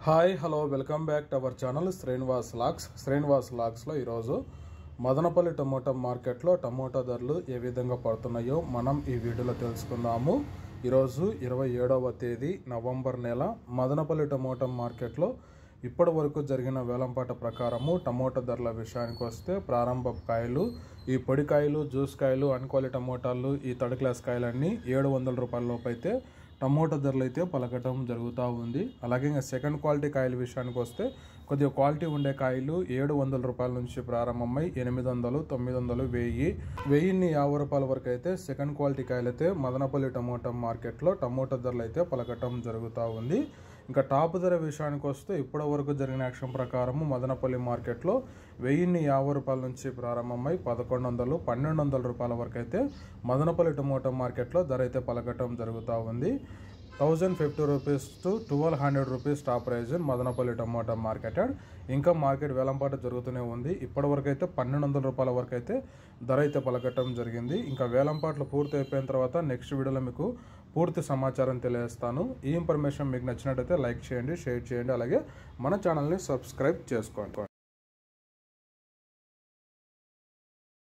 Hi hello welcome back to our channel Srinivas లాక్స్లో ఈరోజు Madanapalle tomato మార్కెట్లో టమోటా ధరలు ఏ విధంగా పడుతున్నాయో మనం ఈ వీడియోలో తెలుసుకుందాము. ఈరోజు 27వ తేదీ నవంబర్ నెల మదనపల్లి టమోటా మార్కెట్లో ఇప్పటి వరకు జరిగిన వేలంపాట ప్రకారము టమోటా ధరల విషయానికి వస్తే ప్రారంభ కాయలు, ఈ పొడి కాయలు, జ్యూస్ కాయలు, అన్క్వాలిటీ టమోటాలు, ఈ థర్డ్ క్లాస్ కాయలన్నీ 700 రూపాయల లోపు అయితే టమోటా ధరలు అయితే పలకటం జరుగుతూ ఉంది. అలాగే ఇంకా సెకండ్ క్వాలిటీ కాయల విషయానికి వస్తే కొద్దిగా క్వాలిటీ ఉండే కాయలు 700 రూపాయల నుంచి ప్రారంభమై 800, 900, 1050 రూపాయల వరకు అయితే సెకండ్ క్వాలిటీ కాయలు అయితే మదనపల్లి టమోటా మార్కెట్లో టమోటా ధరలు అయితే పలకటం జరుగుతూ ఉంది. ఇంకా టాప్ ధర విషయానికి వస్తే ఇప్పటి వరకు జరిగిన యాక్షన్ ప్రకారము మదనపల్లి మార్కెట్లో 1050 రూపాయల నుంచి ప్రారంభమై 1100, 1200 రూపాయల వరకు అయితే మదనపల్లి టమోటా మార్కెట్లో ధర అయితే పలకటం జరుగుతూ ఉంది. 1050 rupees to 1200 rupees top price Madanapalle tomato market. ఇంకా మార్కెట్ వేలంపాట జరుగుతూనే ఉంది. ఇప్పటి వరకు అయితే 1200 రూపాయల వరకు అయితే ధర అయితే పలకటం జరిగింది. ఇంకా వేలంపాట్లు పూర్తి అయిపోయిన తర్వాత నెక్స్ట్ వీడియోలో మీకు పూర్తి సమాచారం తెలియజేస్తాను. ఈ ఇన్ఫర్మేషన్ మీకు నచ్చినట్టయితే లైక్ చేయండి, షేర్ చేయండి, అలాగే మన ఛానల్ని సబ్స్క్రైబ్ చేసుకోండి.